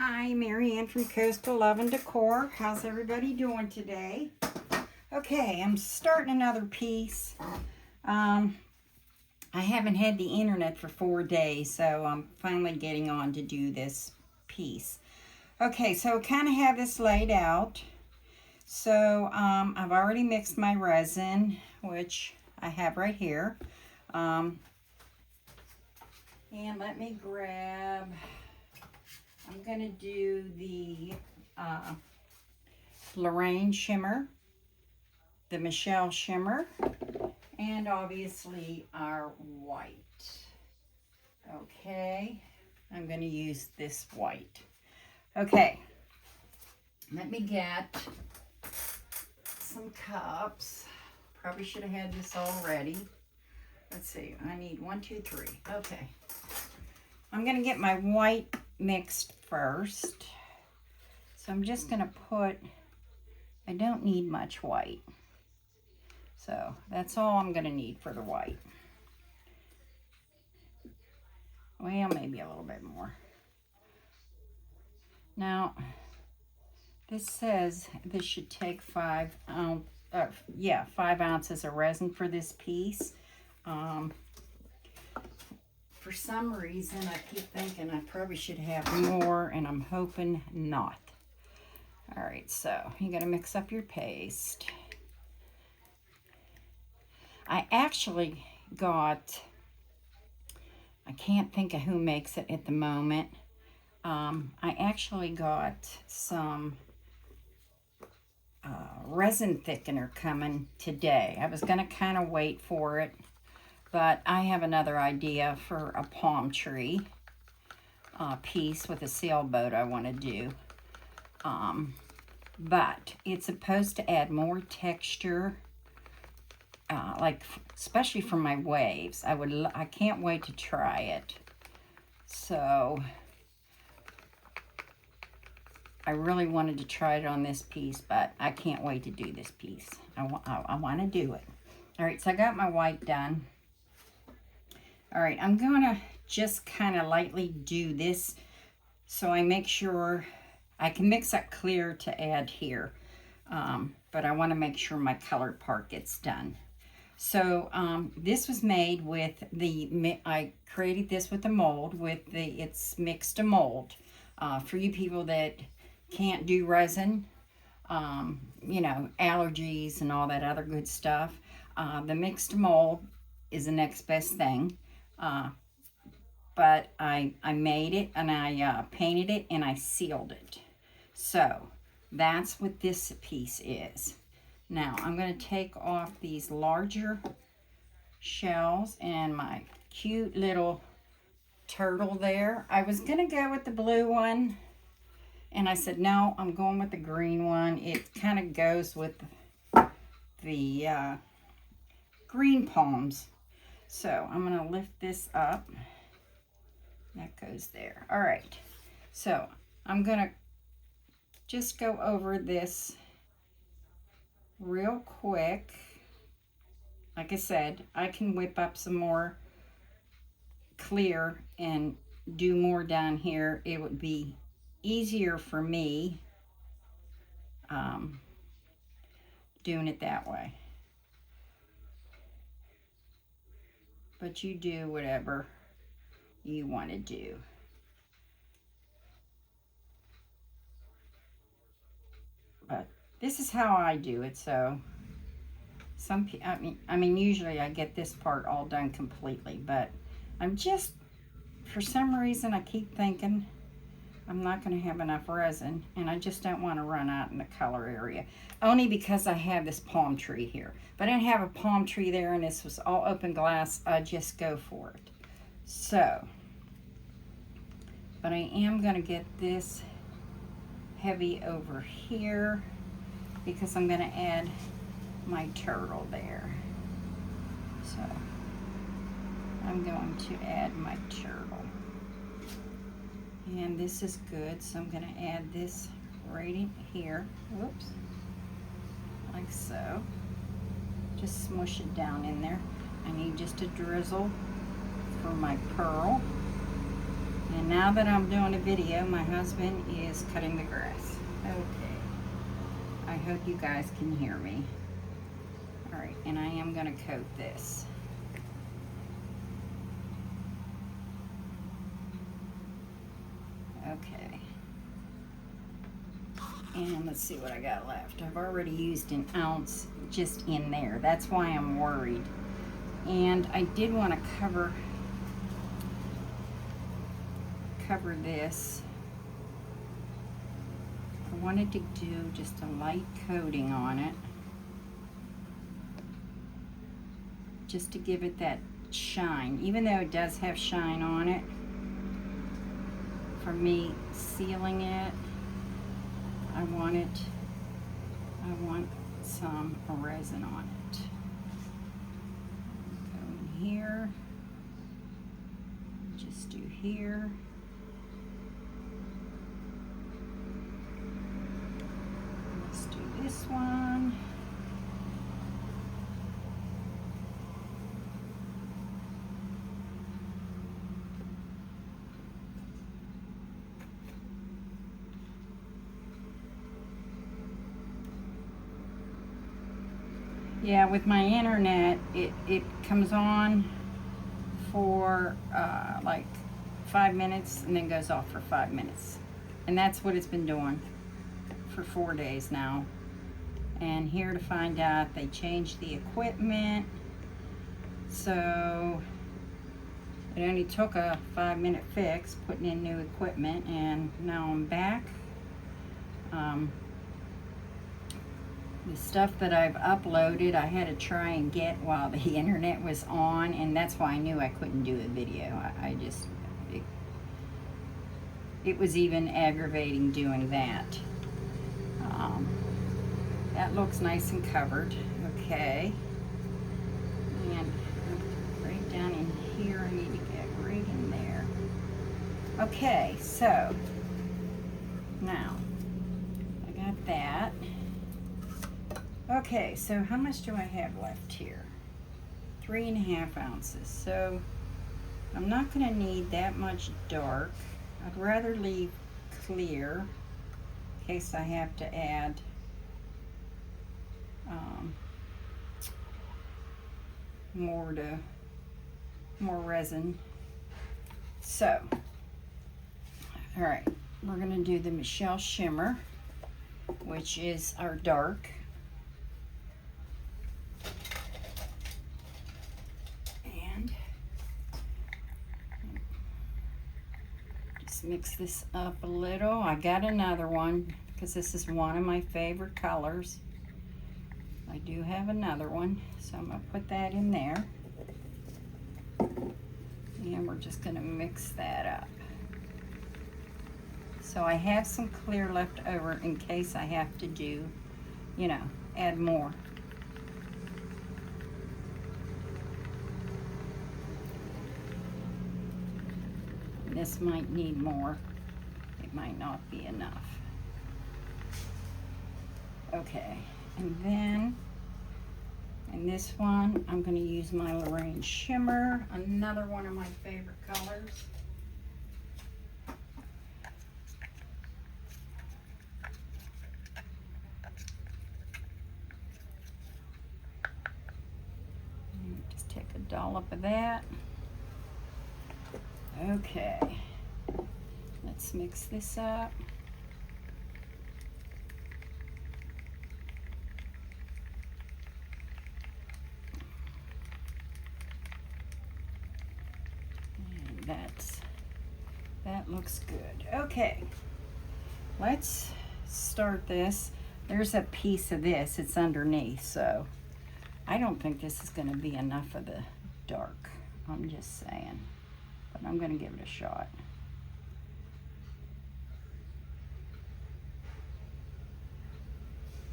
Hi, Mary Ann from Coastal Love and Decor. How's everybody doing today? Okay, I'm starting another piece. I haven't had the internet for 4 days, so I'm finally getting on to do this piece. Okay, so I kind of have this laid out. So I've already mixed my resin, which I have right here. And let me grab, I'm going to do the Lorraine Shimmer, the Michelle Shimmer, and obviously our white. Okay, I'm going to use this white. Okay, let me get some cups. Probably should have had this already. Let's see, I need 1, 2, 3. Okay, I'm going to get my white mixed first. So I'm just going to put, I don't need much white. So that's all I'm going to need for the white. Well, maybe a little bit more. Now, this says this should take 5 ounces of resin for this piece. For some reason, I keep thinking I probably should have more, and I'm hoping not. All right, so you got to mix up your paste. I actually got, I can't think of who makes it at the moment. I actually got some resin thickener coming today. I was going to kind of wait for it, but I have another idea for a palm tree piece with a sailboat I want to do. But it's supposed to add more texture, like especially for my waves. I can't wait to try it. So I really wanted to try it on this piece, but I can't wait to do this piece. I want to do it. All right, so I got my white done. All right, I'm going to just kind of lightly do this so I make sure I can mix up clear to add here. But I want to make sure my colored part gets done. So this was made with I created this with the mold, it's mixed to mold. For you people that can't do resin, you know, allergies and all that other good stuff, the mixed mold is the next best thing. But I made it, and I painted it, and I sealed it. So that's what this piece is. Now I'm going to take off these larger shells and my cute little turtle there. I was going to go with the blue one, and I said, no, I'm going with the green one. It kind of goes with the green palms. So I'm going to lift this up. That goes there. All right. So I'm going to just go over this real quick. Like I said, I can whip up some more clear and do more down here. It would be easier for me doing it that way. But you do whatever you want to do. But this is how I do it. So I mean usually I get this part all done completely, but I'm just, for some reason I keep thinking I'm not going to have enough resin, and I just don't want to run out in the color area, only because I have this palm tree here. If I didn't have a palm tree there and this was all open glass, I'd just go for it. So, but I am going to get this heavy over here because I'm going to add my turtle there. So I'm going to add my turtle. And this is good, so I'm going to add this right in here. Whoops. Like so. Just smush it down in there. I need just a drizzle for my pearl. And now that I'm doing a video, my husband is cutting the grass. Okay. I hope you guys can hear me. All right, and I am gonna coat this. Okay. And let's see what I got left. I've already used an ounce just in there. That's why I'm worried. And I did want to cover this. I wanted to do just a light coating on it, just to give it that shine, even though it does have shine on it. For me, sealing it, I want some resin on it. Go in here, just do here. Let's do this one. Yeah, with my internet, it comes on for like 5 minutes and then goes off for 5 minutes. And that's what it's been doing for 4 days now. And here to find out, they changed the equipment. So it only took a 5-minute fix, putting in new equipment, and now I'm back. The stuff that I've uploaded, I had to try and get while the internet was on, and that's why I knew I couldn't do a video. It was even aggravating doing that. That looks nice and covered. Okay. And right down in here, I need to get right in there. Okay, so now I got that. Okay, so how much do I have left here? 3.5 ounces. So I'm not going to need that much dark. I'd rather leave clear in case I have to add more resin. So, all right, we're going to do the Michelle Shimmer, which is our dark. Mix this up a little. I got another one because this is one of my favorite colors. I do have another one, so I'm going to put that in there. And we're just going to mix that up. So I have some clear left over in case I have to do, you know, add more. This might need more. It might not be enough. Okay, and then in this one, I'm going to use my Lorraine Shimmer, another one of my favorite colors. Just take a dollop of that. Okay, let's mix this up. And that looks good. Okay, let's start this. There's a piece of this, it's underneath, so I don't think this is going to be enough of the dark. I'm just saying. But I'm going to give it a shot.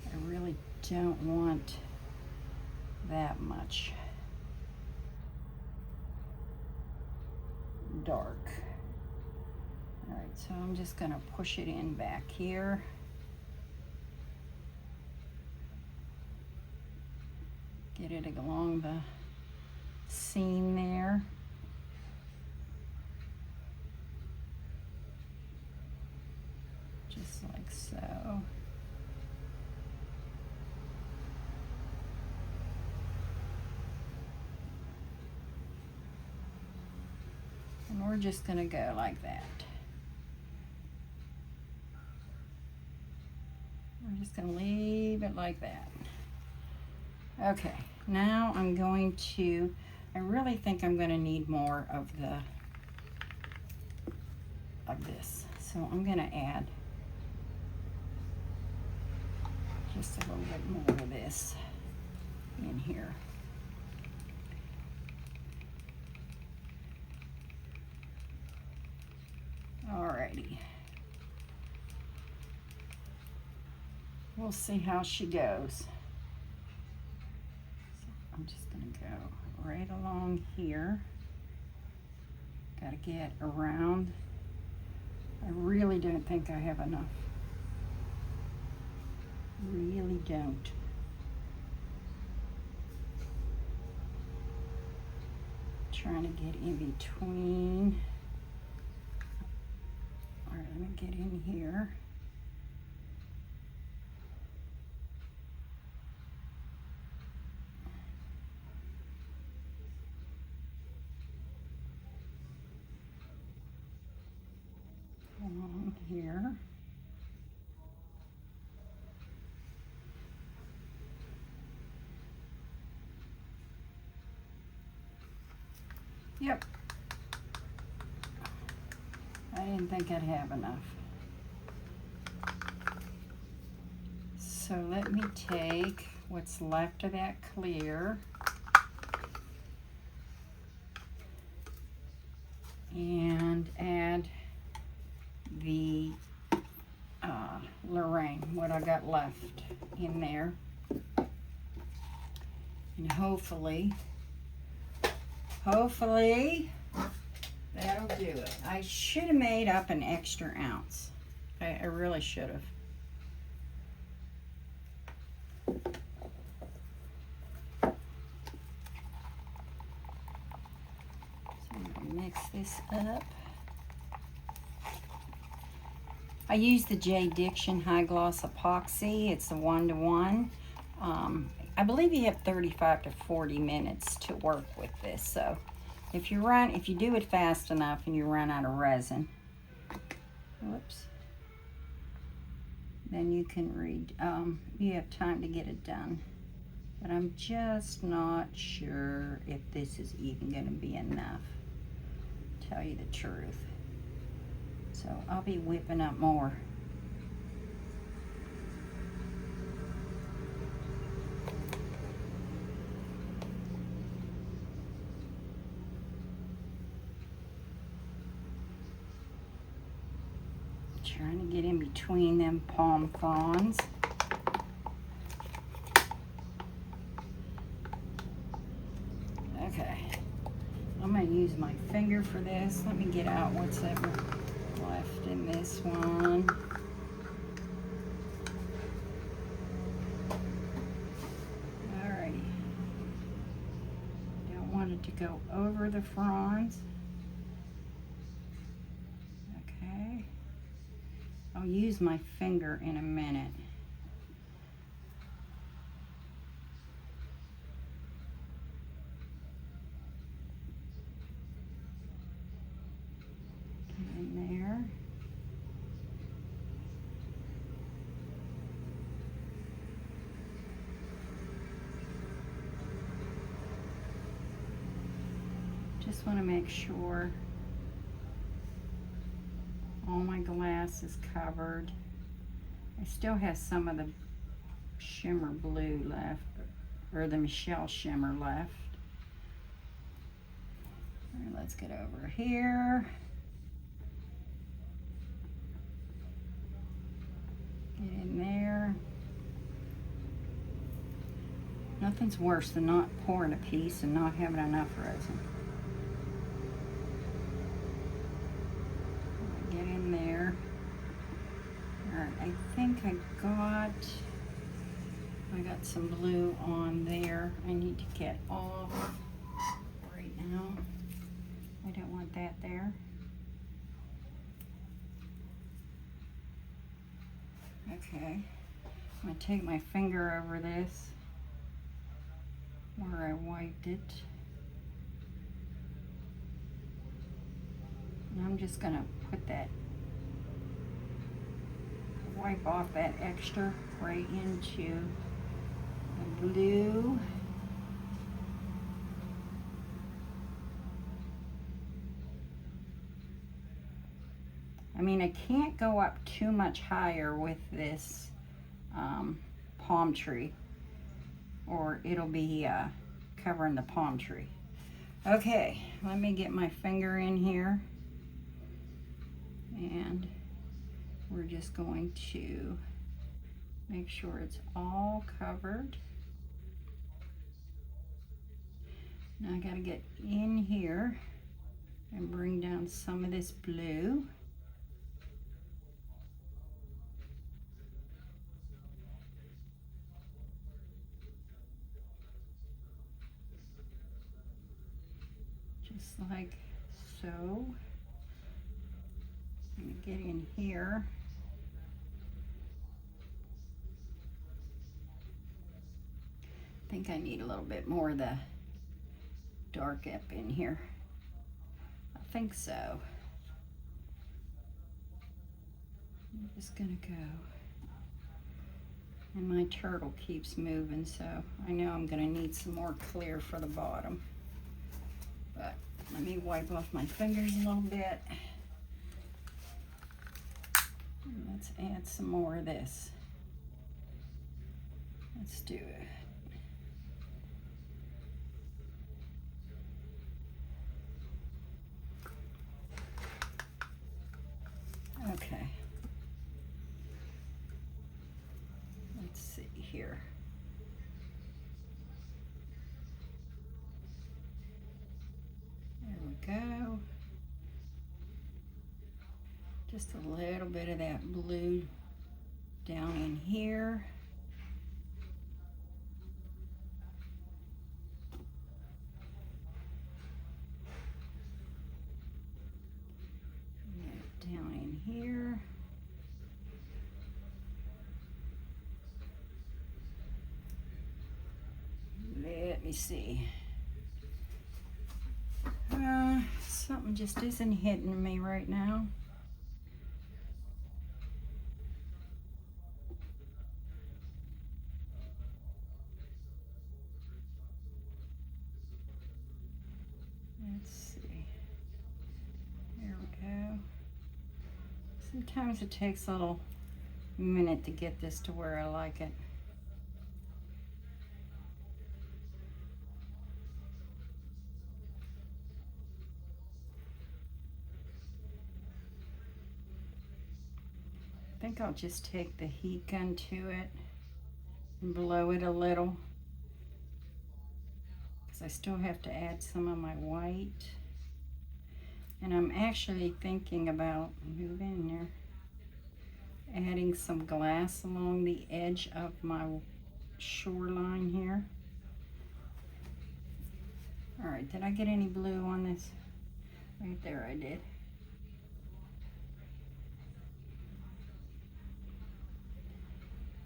I really don't want that much dark. All right, so I'm just going to push it in back here. Get it along the seam there. just like so. And we're just gonna go like that. We're just gonna leave it like that. Okay, now I'm going to, I really think I'm gonna need more of this. So I'm gonna add just a little bit more of this in here. Alrighty. We'll see how she goes. So I'm just gonna go right along here. Gotta get around. I really don't think I have enough. Really don't. Trying to get in between. All right, let me get in here. Along here. Yep. I didn't think I'd have enough. So let me take what's left of that clear and add the Lorraine, what I got left in there. And hopefully that'll do it. I should have made up an extra ounce. I really should have. So I'm gonna mix this up. I use the J. Diction High Gloss Epoxy. It's a 1-to-1. I believe you have 35 to 40 minutes to work with this. So if you do it fast enough and you run out of resin, whoops, then you can you have time to get it done. But I'm just not sure if this is even going to be enough, to tell you the truth. So I'll be whipping up more. Trying to get in between them palm fronds. Okay, I'm gonna use my finger for this. Let me get out what's ever left in this one. Alrighty. Don't want it to go over the fronds. Okay. I'll use my finger in a minute. In there. Just want to make sure all my glass is covered. I still have some of the shimmer blue left, or the Michelle shimmer left. All right, let's get over here. Get in there. Nothing's worse than not pouring a piece and not having enough resin. Get in there. All right, I think I got some blue on there. I need to get off right now. I don't want that there. Okay, I'm gonna take my finger over this where I wiped it. And I'm just gonna put that, wipe off that extra right into the blue. I mean, I can't go up too much higher with this palm tree, or it'll be covering the palm tree. Okay, let me get my finger in here, and we're just going to make sure it's all covered. Now I gotta get in here and bring down some of this blue. Just like so. I'm gonna get in here. I think I need a little bit more of the dark up in here. I think so. I'm just gonna go. And my turtle keeps moving, so I know I'm gonna need some more clear for the bottom. But let me wipe off my fingers a little bit. And let's add some more of this. Let's do it. Okay. Let's see here. There we go. Just a little bit of that blue down in here. Down in here. Let me see. Something just isn't hitting me right now. Let's see. There we go. Sometimes it takes a little minute to get this to where I like it. I think I'll just take the heat gun to it and blow it a little, because I still have to add some of my white. And I'm actually thinking about, move in there, adding some glass along the edge of my shoreline here. All right, did I get any blue on this? Right there I did.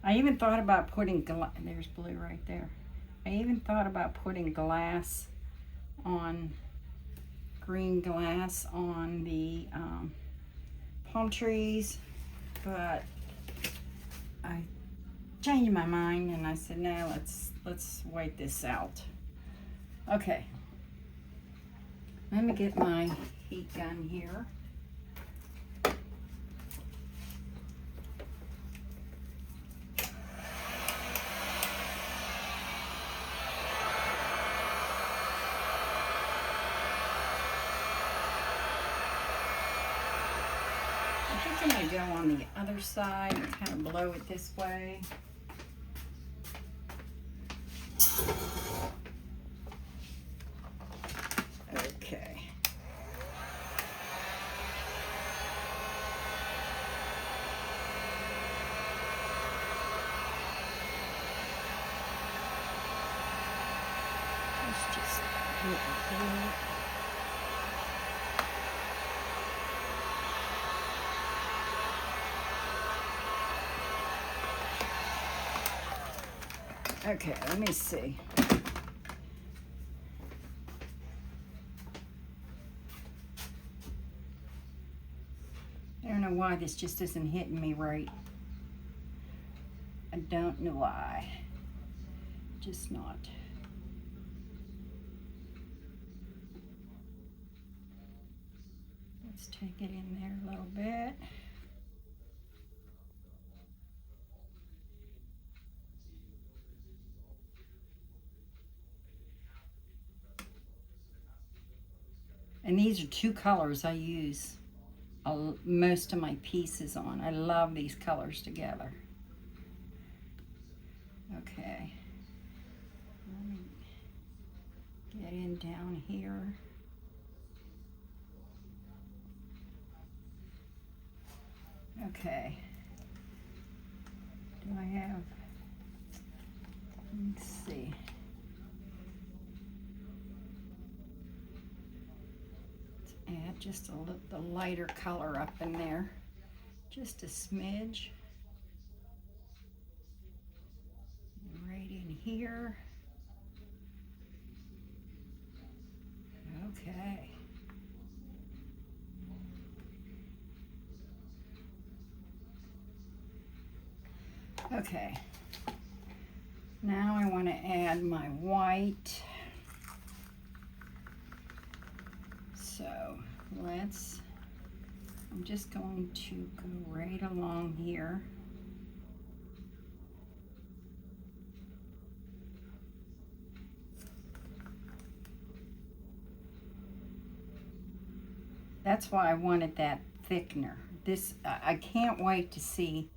I even thought about putting there's blue right there. I even thought about putting glass on, green glass on the palm trees, but I changed my mind and I said, no, let's wait this out. Okay, let me get my heat gun here. I'm going to go on the other side and kind of blow it this way. Okay. Let's just do it. Okay, let me see. I don't know why this just isn't hitting me right. I don't know why. Just not. Let's take it in there a little bit. And these are two colors I use most of my pieces on. I love these colors together. Okay. Let me get in down here. Okay. Do I have, let's see. Let's add just the lighter color up in there. Just a smidge. And right in here. Okay. Okay. Now I want to add my white. So I'm just going to go right along here. That's why I wanted that thickener. I can't wait to see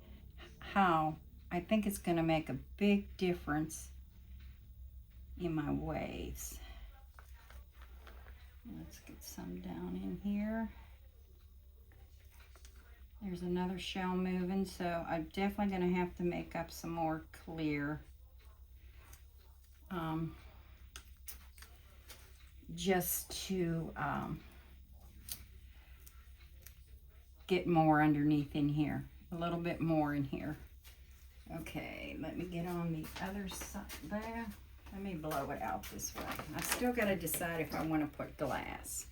how. I think it's going to make a big difference in my waves. Let's get some down in here. There's another shell moving, so I'm definitely going to have to make up some more clear. Just to get more underneath in here. A little bit more in here. Okay, let me get on the other side there. Let me blow it out this way. I still got to decide if I want to put glass.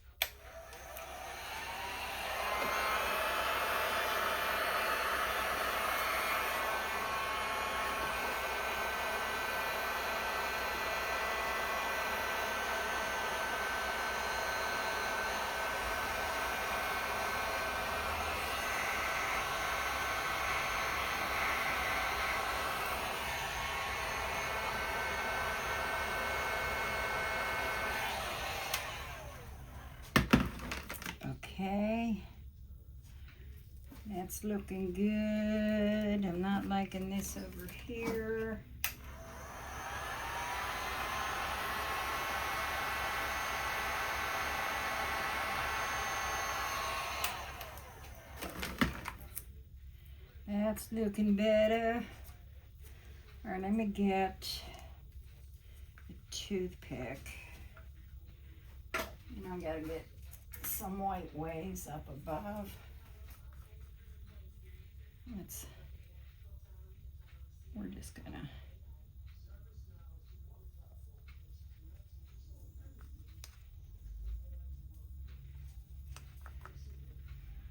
Okay, that's looking good. I'm not liking this over here. That's looking better. All right, let me get a toothpick. And I gotta get some white waves up above. We're just gonna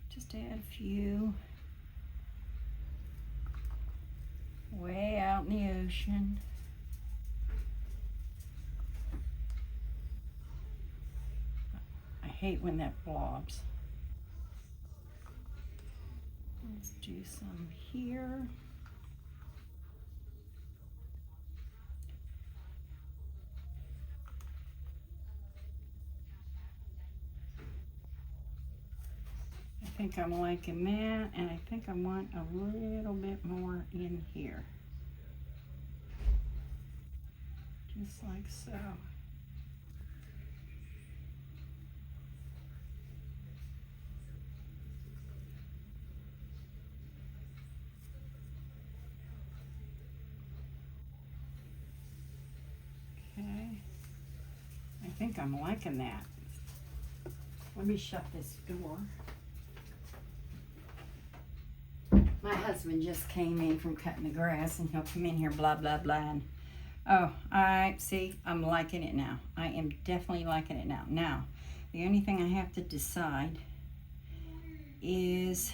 just add a few way out in the ocean. I hate when that blobs. Let's do some here. I think I'm liking that, and I think I want a little bit more in here. Just like so. Okay, I think I'm liking that. Let me shut this door. My husband just came in from cutting the grass, and he'll come in here blah blah blah and Oh, I see, I'm liking it now. I am definitely liking it now. Now, the only thing I have to decide is,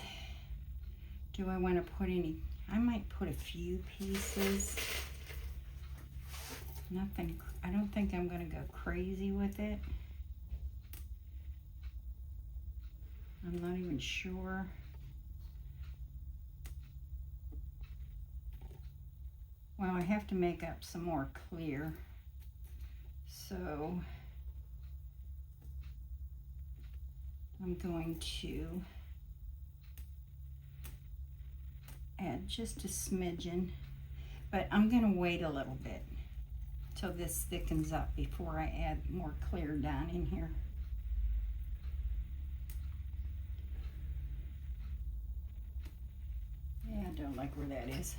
do I want to put any, I might put a few pieces. Nothing, I don't think I'm going to go crazy with it. I'm not even sure. Well, I have to make up some more clear. So I'm going to add just a smidgen, but I'm going to wait a little bit till this thickens up before I add more clear down in here. Yeah, I don't like where that is.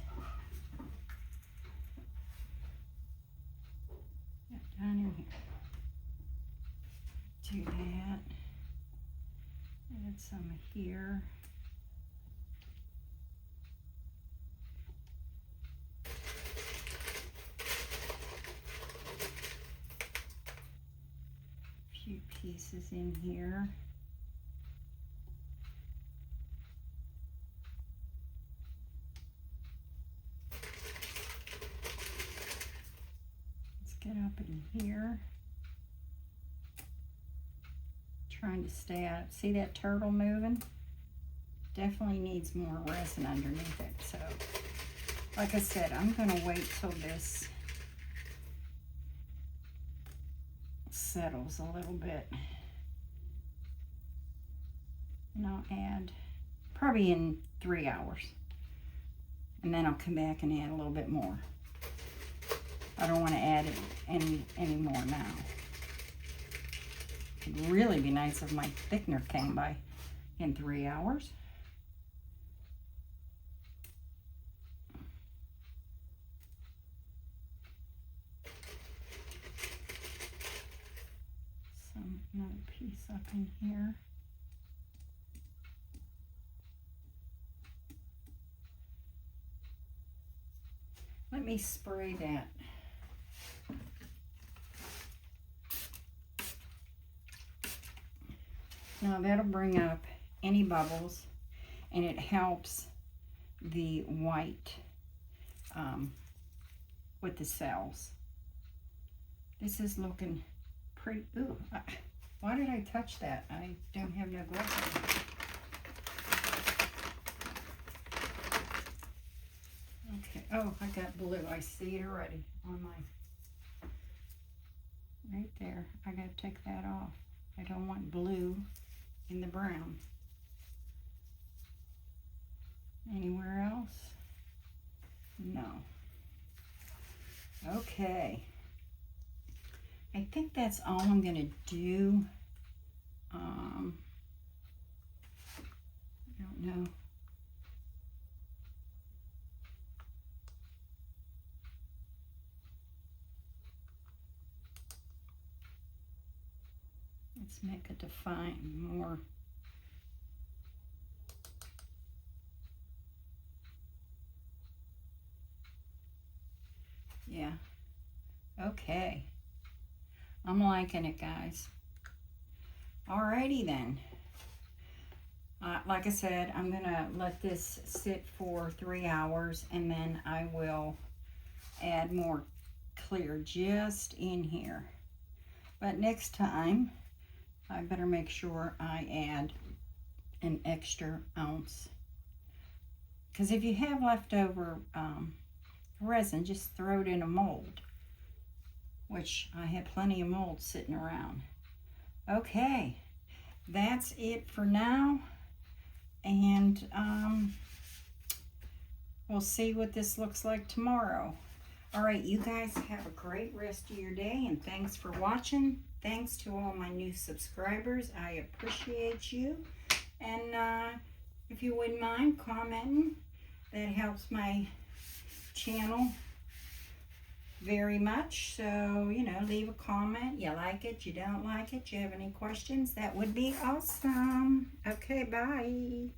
Down in here. Do that. Add some here. A few pieces in here. Let's get up in here. Trying to stay out. See that turtle moving? Definitely needs more resin underneath it. So, like I said, I'm gonna wait till this settles a little bit. And I'll add probably in 3 hours. And then I'll come back and add a little bit more. I don't want to add any more now. It'd really be nice if my thickener came by in 3 hours. Another piece up in here. Let me spray that. Now that'll bring up any bubbles, and it helps the white with the cells. This is looking pretty. Ooh, why did I touch that? I don't have no gloves on. Okay. Oh, I got blue. I see it already on my, right there. I gotta take that off. I don't want blue in the brown. Anywhere else? No. Okay. I think that's all I'm gonna do. I don't know. Let's make it define more. Yeah. Okay. I'm liking it, guys. Alrighty then. Like I said, I'm gonna let this sit for 3 hours, and then I will add more clear just in here. But next time, I better make sure I add an extra ounce. Because if you have leftover resin, just throw it in a mold, which I have plenty of molds sitting around. Okay, that's it for now, and we'll see what this looks like tomorrow. All right, you guys have a great rest of your day, and thanks for watching. Thanks to all my new subscribers. I appreciate you. And if you wouldn't mind commenting, that helps my channel very much. So, you know, leave a comment. You like it, you don't like it, you have any questions, that would be awesome. Okay, bye.